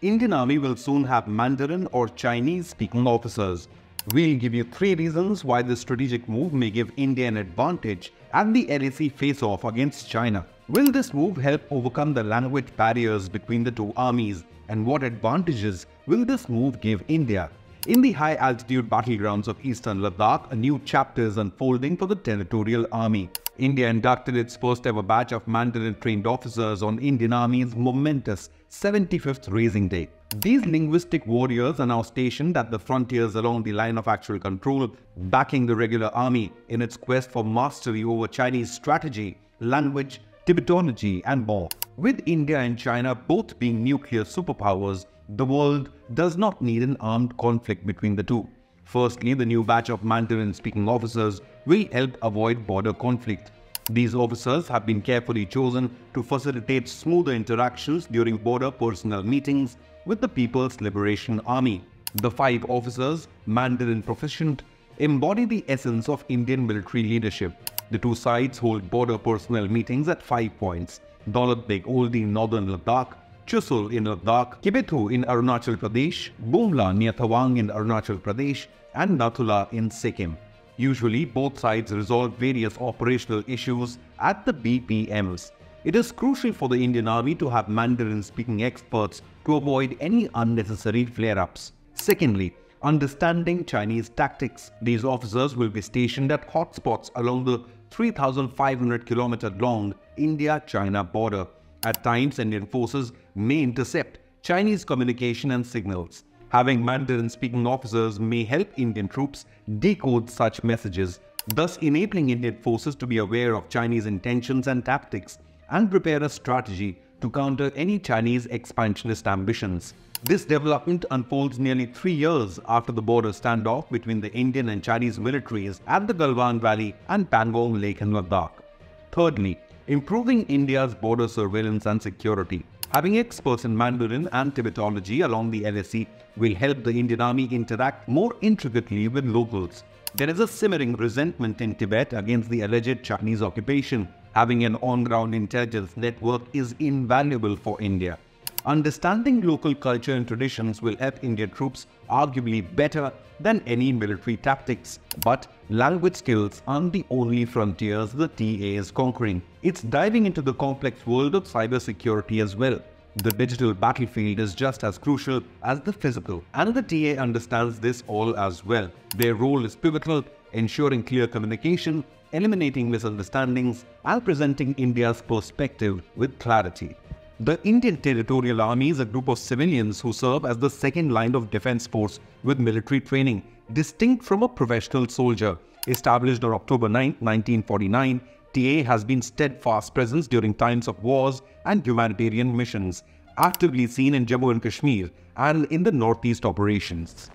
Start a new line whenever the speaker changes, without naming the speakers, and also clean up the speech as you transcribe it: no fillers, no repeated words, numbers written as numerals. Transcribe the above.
Indian Army will soon have Mandarin or Chinese speaking officers. We'll give you 3 reasons why this strategic move may give India an advantage at the LAC face-off against China. Will this move help overcome the language barriers between the two armies? And what advantages will this move give India? In the high-altitude battlegrounds of eastern Ladakh, a new chapter is unfolding for the Territorial Army. India inducted its first-ever batch of Mandarin-trained officers on Indian Army's momentous 75th Raising Day. These linguistic warriors are now stationed at the frontiers along the line of actual control, backing the regular army in its quest for mastery over Chinese strategy, language, Tibetology, and more. With India and China both being nuclear superpowers, the world does not need an armed conflict between the two. Firstly, the new batch of Mandarin-speaking officers will help avoid border conflict. These officers have been carefully chosen to facilitate smoother interactions during border personnel meetings with the People's Liberation Army. The 5 officers, Mandarin proficient, embody the essence of Indian military leadership. The two sides hold border personnel meetings at 5 points: Daulat Beg Oldi in northern Ladakh, Chusul in Ladakh, Kibethu in Arunachal Pradesh, Bumla near Tawang in Arunachal Pradesh, and Nathula in Sikkim. Usually, both sides resolve various operational issues at the BPMs. It is crucial for the Indian Army to have Mandarin-speaking experts to avoid any unnecessary flare-ups. Secondly, understanding Chinese tactics. These officers will be stationed at hotspots along the 3,500-kilometer-long India-China border. At times, Indian forces may intercept Chinese communication and signals. Having Mandarin-speaking officers may help Indian troops decode such messages, thus enabling Indian forces to be aware of Chinese intentions and tactics and prepare a strategy to counter any Chinese expansionist ambitions. This development unfolds nearly 3 years after the border standoff between the Indian and Chinese militaries at the Galwan Valley and Pangong Lake in Ladakh. Thirdly, improving India's border surveillance and security. Having experts in Mandarin and Tibetology along the LAC will help the Indian Army interact more intricately with locals. There is a simmering resentment in Tibet against the alleged Chinese occupation. Having an on-ground intelligence network is invaluable for India. Understanding local culture and traditions will help Indian troops arguably better than any military tactics. But language skills aren't the only frontiers the TA is conquering. It's diving into the complex world of cybersecurity as well. The digital battlefield is just as crucial as the physical, and the TA understands this all as well. Their role is pivotal, ensuring clear communication, eliminating misunderstandings, and presenting India's perspective with clarity. The Indian Territorial Army is a group of civilians who serve as the second line of defense force with military training, distinct from a professional soldier. Established on October 9, 1949, TA has been steadfast presence during times of wars and humanitarian missions, actively seen in Jammu and Kashmir and in the Northeast operations.